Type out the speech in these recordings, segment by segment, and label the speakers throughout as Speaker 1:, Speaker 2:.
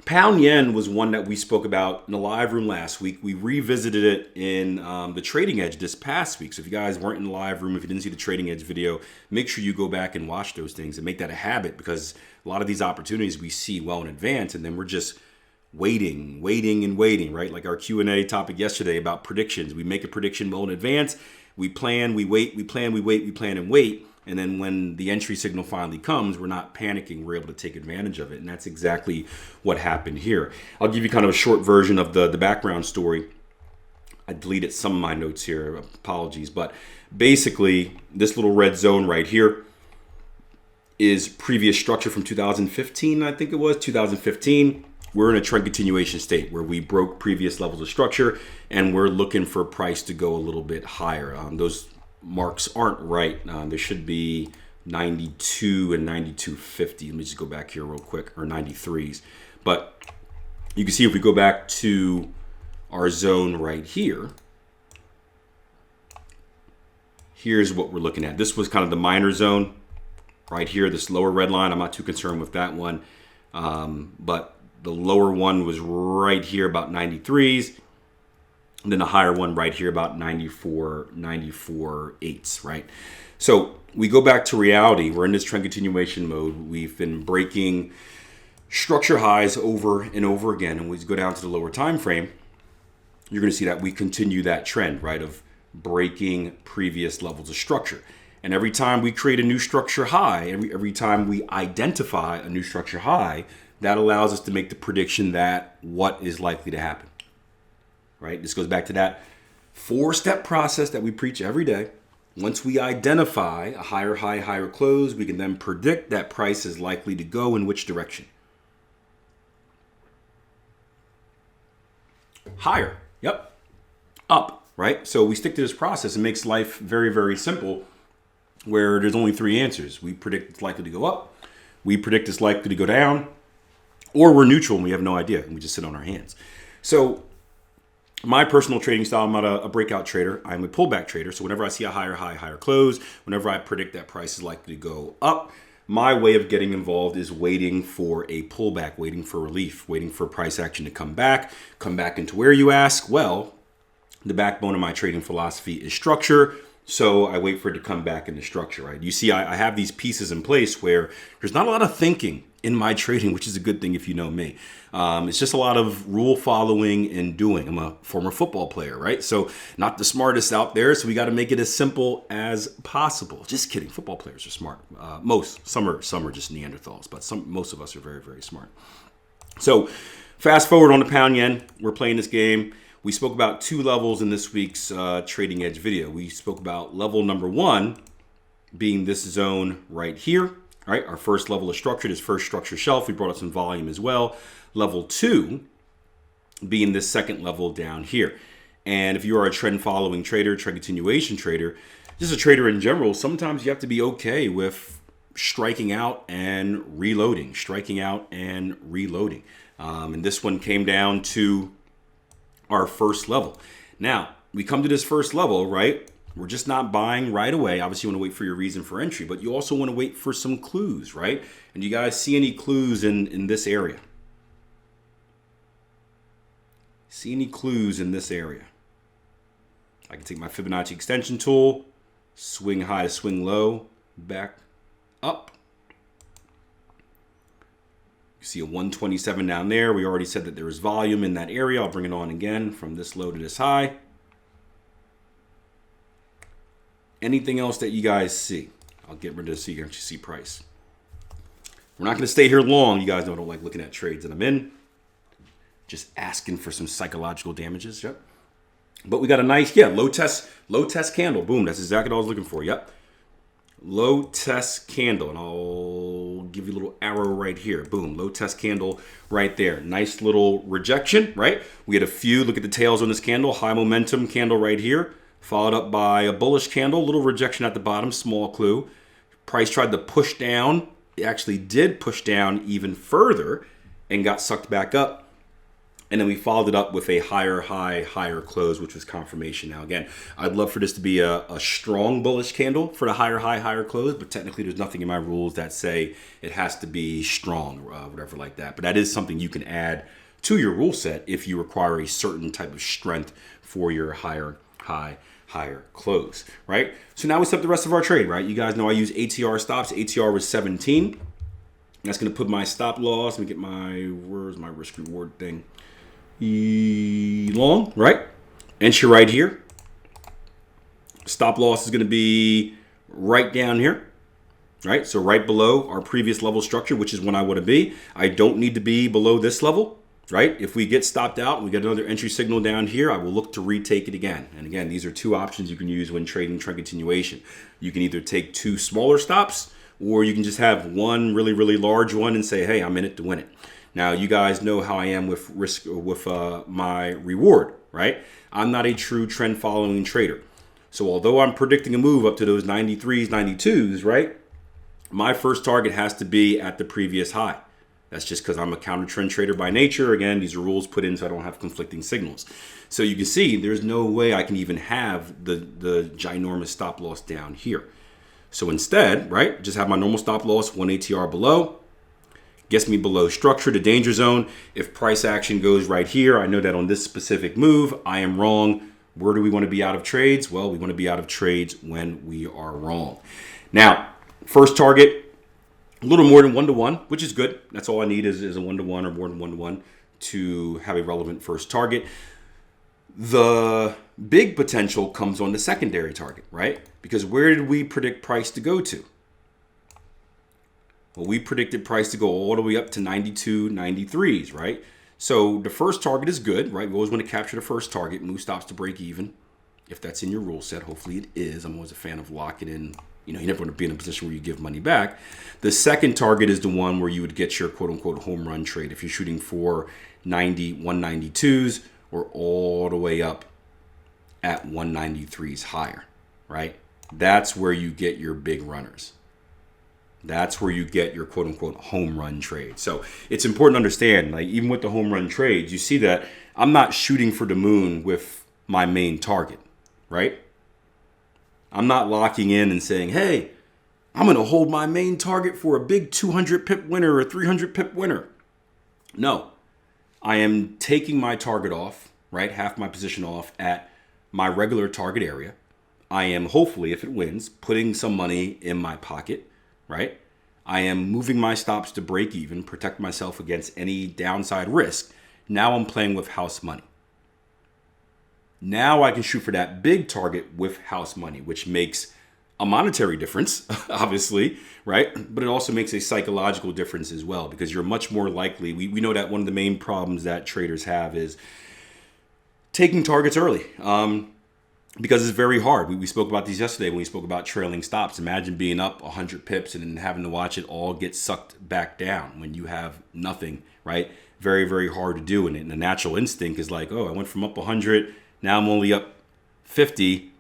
Speaker 1: Pound yen was one that we spoke about in the live room last week. We revisited it in the Trading Edge this past week. So if you guys weren't in the live room, if you didn't see the Trading Edge video, make sure you go back and watch those things and make that a habit, because a lot of these opportunities we see well in advance, and then we're just waiting, right? Like our Q&A topic yesterday about predictions. We make a prediction well in advance. We plan, we wait, we plan, we wait, we plan and wait. And then when the entry signal finally comes, we're not panicking. We're able to take advantage of it. And that's exactly what happened here. I'll give you kind of a short version of the background story. I deleted some of my notes here. Apologies. But basically, this little red zone right here is previous structure from 2015, I think it was, 2015. We're in a trend continuation state where we broke previous levels of structure, and we're looking for price to go a little bit higher. Those marks aren't right. There should be 92 and 92.50. Let me just go back here real quick, or 93s. But you can see if we go back to our zone right here, here's what we're looking at. This was kind of the minor zone right here, this lower red line. I'm not too concerned with that one. But the lower one was right here, about 93s. And then the higher one right here, about 94.8s, right? So we go back to reality. We're in this trend continuation mode. We've been breaking structure highs over and over again. And when we go down to the lower time frame, you're going to see that we continue that trend, right, of breaking previous levels of structure. And every time we create a new structure high, every time we identify a new structure high, that allows us to make the prediction that what is likely to happen. Right? This goes back to that 4-step process that we preach every day. Once we identify a higher high, higher close, we can then predict that price is likely to go in which direction. Higher. Yep. Up. Right? So we stick to this process. It makes life very, very simple, where there's only 3 answers. We predict it's likely to go up. We predict it's likely to go down. Or we're neutral and we have no idea, and we just sit on our hands. So my personal trading style, I'm not a breakout trader. I'm a pullback trader. So whenever I see a higher high, higher close, whenever I predict that price is likely to go up, my way of getting involved is waiting for a pullback, waiting for relief, waiting for price action to come back into where, you ask? Well, the backbone of my trading philosophy is structure. So I wait for it to come back into structure, right? You see, I have these pieces in place where there's not a lot of thinking in my trading, which is a good thing if you know me. It's just a lot of rule following and doing. I'm a former football player, right? So not the smartest out there. So we got to make it as simple as possible. Just kidding. Football players are smart. Some are just Neanderthals, but most of us are very, very smart. So fast forward on the pound yen. We're playing this game. We spoke about 2 levels in this week's Trading Edge video. We spoke about level number 1 being this zone right here. All right, our first level of structure, this first structure shelf. We brought up some volume as well. Level 2 being this second level down here. And if you are a trend following trader, trend continuation trader, just a trader in general, sometimes you have to be okay with striking out and reloading, and this one came down to our first level. Now, we come to this first level, right? We're just not buying right away. Obviously, you want to wait for your reason for entry, but you also want to wait for some clues, right? And you guys see any clues in this area? See any clues in this area? I can take my Fibonacci extension tool, swing high to swing low, back up. You see a 127 down there. We already said that there is volume in that area. I'll bring it on again from this low to this high. Anything else that you guys see? I'll get rid of this so you can actually see price. We're not going to stay here long. You guys know I don't like looking at trades that I'm in. Just asking for some psychological damages. Yep. But we got a nice, low test candle. Boom, that's exactly what I was looking for. Yep. Low test candle, and I'll give you a little arrow right here. Boom, low test candle right there. Nice little rejection, right? We had a few, look at the tails on this candle, high momentum candle right here, followed up by a bullish candle, little rejection at the bottom, small clue. Price tried to push down. It actually did push down even further and got sucked back up And then we followed it up with a higher high, higher close, which was confirmation. Now, again, I'd love for this to be a strong bullish candle for the higher high, higher close, but technically there's nothing in my rules that say it has to be strong or whatever like that. But that is something you can add to your rule set if you require a certain type of strength for your higher high, higher close, right? So now we set up the rest of our trade, right? You guys know I use ATR stops. ATR was 17. That's going to put my stop loss. Let me get where's my risk reward thing? Long, right? Entry right here. Stop loss is going to be right down here, right? So right below our previous level structure, which is when I want to be. I don't need to be below this level, right? If we get stopped out and we get another entry signal down here, I will look to retake it again. And again, these are two options you can use when trading trend continuation. You can either take two smaller stops, or you can just have one really, really large one and say, hey, I'm in it to win it. Now, you guys know how I am with risk, with my reward, right? I'm not a true trend following trader. So although I'm predicting a move up to those 93s, 92s, right? My first target has to be at the previous high. That's just because I'm a counter trend trader by nature. Again, these are rules put in so I don't have conflicting signals. So you can see there's no way I can even have the ginormous stop loss down here. So instead, right, just have my normal stop loss, 1 ATR below. Gets me below structure, the danger zone. If price action goes right here, I know that on this specific move, I am wrong. Where do we want to be out of trades? Well, we want to be out of trades when we are wrong. Now, first target, a little more than 1-to-1, which is good. That's all I need is a 1-to-1 or more than 1-to-1 to have a relevant first target. The big potential comes on the secondary target, right? Because where did we predict price to go to? Well, we predicted price to go all the way up to 92, 93s, right? So the first target is good, right? We always want to capture the first target. Move stops to break even. If that's in your rule set, hopefully it is. I'm always a fan of locking in. You know, you never want to be in a position where you give money back. The second target is the one where you would get your quote unquote home run trade. If you're shooting for 90, 192s or all the way up at 193s higher, right? That's where you get your big runners. That's where you get your quote unquote home run trade. So it's important to understand, like even with the home run trades, you see that I'm not shooting for the moon with my main target, right? I'm not locking in and saying, hey, I'm going to hold my main target for a big 200 pip winner or 300 pip winner. No, I am taking my target off, right? Half my position off at my regular target area. I am hopefully, if it wins, putting some money in my pocket. Right? I am moving my stops to break even, protect myself against any downside risk. Now I'm playing with house money. Now I can shoot for that big target with house money, which makes a monetary difference, obviously, right? But it also makes a psychological difference as well, because you're much more likely. We know that one of the main problems that traders have is taking targets early. Because it's very hard. We spoke about these yesterday when we spoke about trailing stops. Imagine being up 100 pips and then having to watch it all get sucked back down when you have nothing, right? Very, very hard to do. And the natural instinct is like, oh, I went from up 100, now I'm only up 50.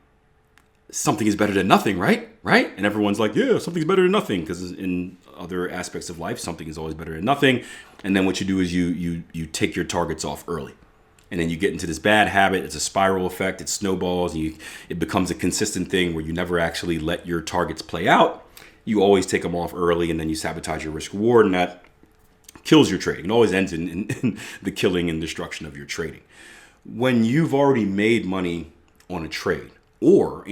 Speaker 1: Something is better than nothing, right? Right? And everyone's like, yeah, something's better than nothing. Because in other aspects of life, something is always better than nothing. And then what you do is you take your targets off early. And then you get into this bad habit. It's a spiral effect. It snowballs. And it becomes a consistent thing where you never actually let your targets play out. You always take them off early, and then you sabotage your risk reward, and that kills your trading. It always ends in the killing and destruction of your trading. When you've already made money on a trade, or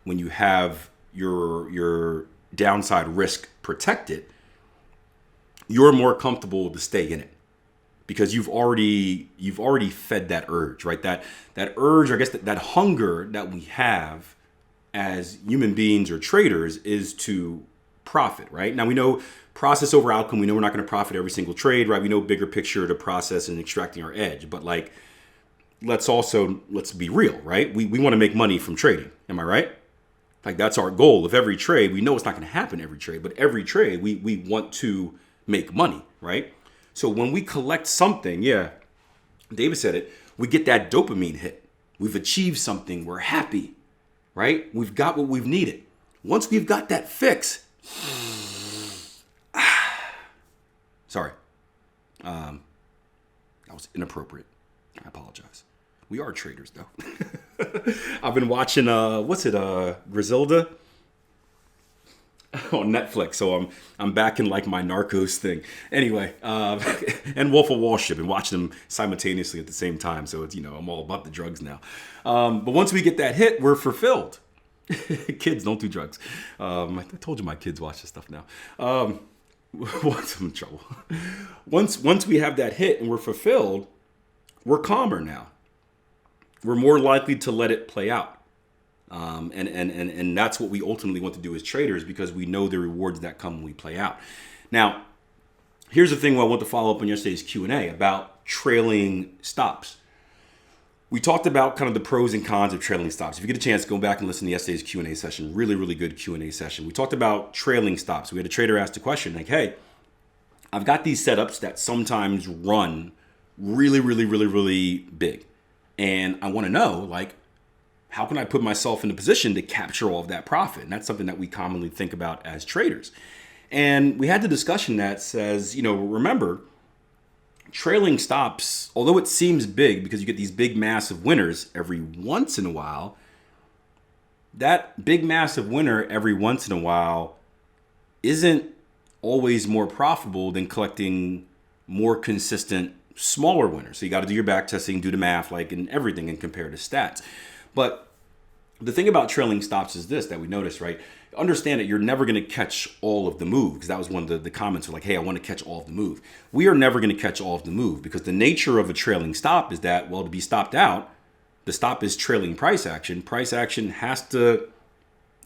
Speaker 1: when you have your downside risk protected, you're more comfortable to stay in it. Because you've already fed that urge, right? That urge, I guess that hunger that we have as human beings or traders is to profit, right? Now we know process over outcome. We know we're not going to profit every single trade, right? We know bigger picture, the process and extracting our edge. But like, let's be real, right? We want to make money from trading. Am I right? Like that's our goal of every trade. We know it's not going to happen every trade, but every trade we want to make money, right? So when we collect something, yeah, David said it, we get that dopamine hit. We've achieved something. We're happy, right? We've got what we've needed. Once we've got that fix, sorry, That was inappropriate. I apologize. We are traders, though. I've been watching, Griselda on Netflix. So I'm back in like my Narcos thing. Anyway, and Wolf of Wall Street, and watching them simultaneously at the same time. So it's, I'm all about the drugs now. But once we get that hit, we're fulfilled. Kids, don't do drugs. I told you my kids watch this stuff now. Once I'm in trouble. Once we have that hit and we're fulfilled, we're calmer now. We're more likely to let it play out. And that's what we ultimately want to do as traders, because we know the rewards that come when we play out. Now, here's the thing I want to follow up on yesterday's Q&A about trailing stops. We talked about kind of the pros and cons of trailing stops. If you get a chance, go back and listen to yesterday's Q&A session. Really, really good Q&A session. We talked about trailing stops. We had a trader ask the question like, hey, I've got these setups that sometimes run really, really, really, really big. And I want to know, like, how can I put myself in a position to capture all of that profit? And that's something that we commonly think about as traders. And we had the discussion that says, remember, trailing stops, although it seems big because you get these big, massive winners every once in a while, that big, massive winner every once in a while isn't always more profitable than collecting more consistent, smaller winners. So you got to do your back testing, do the math, like in everything, and compare the stats. But the thing about trailing stops is this, that we noticed, right? Understand that you're never going to catch all of the move, because that was one of the comments were like, hey, I want to catch all of the move. We are never going to catch all of the move, because the nature of a trailing stop is that, well, to be stopped out, the stop is trailing price action. Price action has to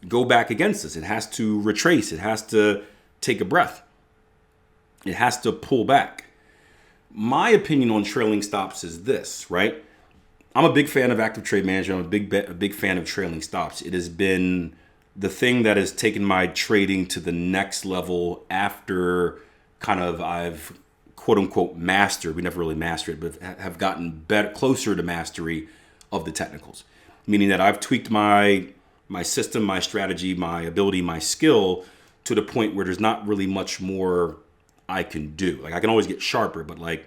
Speaker 1: go back against us. It has to retrace. It has to take a breath. It has to pull back. My opinion on trailing stops is this, right? I'm a big fan of active trade management. I'm a big fan of trailing stops. It has been the thing that has taken my trading to the next level after kind of I've quote unquote mastered. We never really mastered it, but have gotten better, closer to mastery of the technicals. Meaning that I've tweaked my system, my strategy, my ability, my skill to the point where there's not really much more I can do. Like I can always get sharper, but like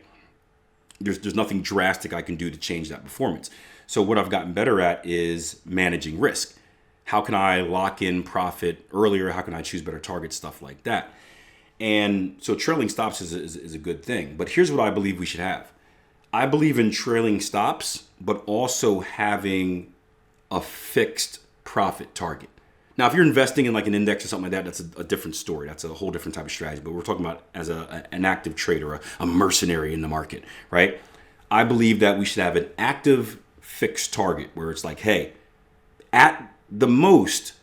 Speaker 1: there's nothing drastic I can do to change that performance. So what I've gotten better at is managing risk. How can I lock in profit earlier? How can I choose better targets? Stuff like that. And so trailing stops is a good thing. But here's what I believe we should have. I believe in trailing stops, but also having a fixed profit target. Now, if you're investing in like an index or something like that, that's a different story. That's a whole different type of strategy. But we're talking about as an active trader, a mercenary in the market, right? I believe that we should have an active fixed target where it's like, hey, at the most,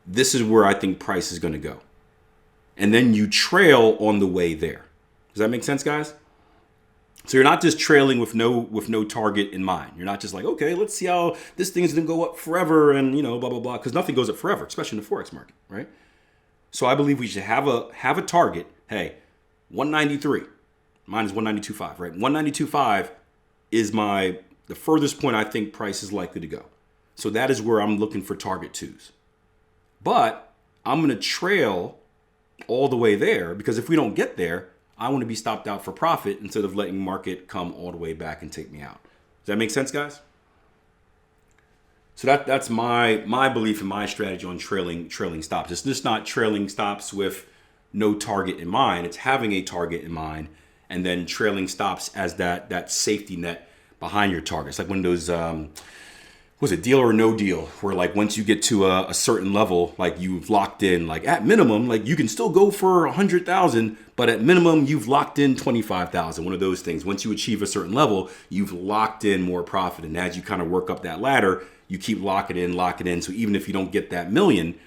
Speaker 1: this is where I think price is going to go. And then you trail on the way there. Does that make sense, guys? So you're not just trailing with no target in mind. You're not just like, okay, let's see how this thing's gonna go up forever and blah blah blah, because nothing goes up forever, especially in the Forex market, right? So I believe we should have a target. Hey, 193. Mine is 192.5, right? 192.5 is the furthest point I think price is likely to go. So that is where I'm looking for target twos. But I'm gonna trail all the way there, because if we don't get there, I want to be stopped out for profit instead of letting market come all the way back and take me out. Does that make sense, guys? So that's my belief and my strategy on trailing stops. It's just not trailing stops with no target in mind. It's having a target in mind and then trailing stops as that safety net behind your targets. Like when those was it deal or no deal, where like once you get to a certain level, like you've locked in, like at minimum, like you can still go for 100,000, but at minimum you've locked in 25,000. One of those things. Once you achieve a certain level, you've locked in more profit, and as you kind of work up that ladder, you keep locking in. So even if you don't get that million,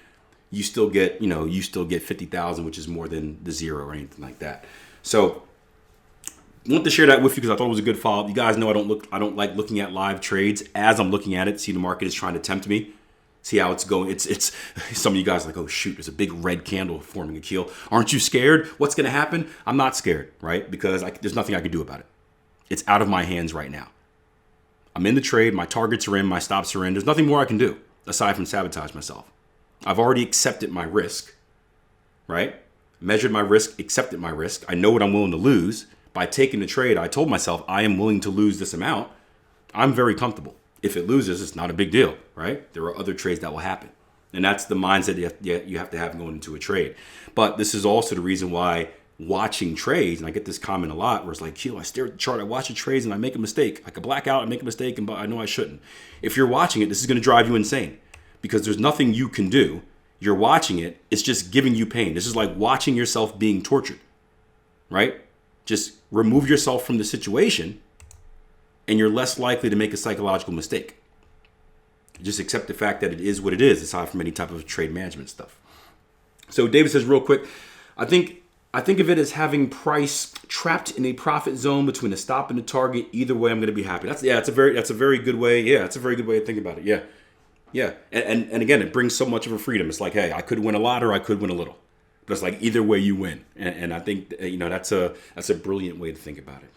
Speaker 1: you still get 50,000, which is more than the zero or anything like that. So I want to share that with you because I thought it was a good follow-up. You guys know I don't like looking at live trades as I'm looking at it. See, the market is trying to tempt me. See how it's going. It's some of you guys are like, oh shoot, there's a big red candle forming a keel. Aren't you scared? What's going to happen? I'm not scared, right? Because there's nothing I can do about it. It's out of my hands right now. I'm in the trade. My targets are in. My stops are in. There's nothing more I can do aside from sabotage myself. I've already accepted my risk, right? Measured my risk, accepted my risk. I know what I'm willing to lose. By taking the trade, I told myself I am willing to lose this amount. I'm very comfortable. If it loses, it's not a big deal, right? There are other trades that will happen. And that's the mindset you have to have going into a trade. But this is also the reason why watching trades, and I get this comment a lot where it's like, I stare at the chart, I watch the trades and I make a mistake. I could black out and make a mistake, and I know I shouldn't. If you're watching it, this is going to drive you insane because there's nothing you can do. You're watching it. It's just giving you pain. This is like watching yourself being tortured, right? Just remove yourself from the situation and you're less likely to make a psychological mistake. Just accept the fact that it is what it is, aside from any type of trade management stuff. So David says real quick, I think of it as having price trapped in a profit zone between a stop and a target. Either way, I'm going to be happy. That's a very good way. Yeah, that's a very good way to think about it. Yeah. Yeah. And again, it brings so much of a freedom. It's like, hey, I could win a lot or I could win a little. But it's like either way you win. And I think, that's a brilliant way to think about it.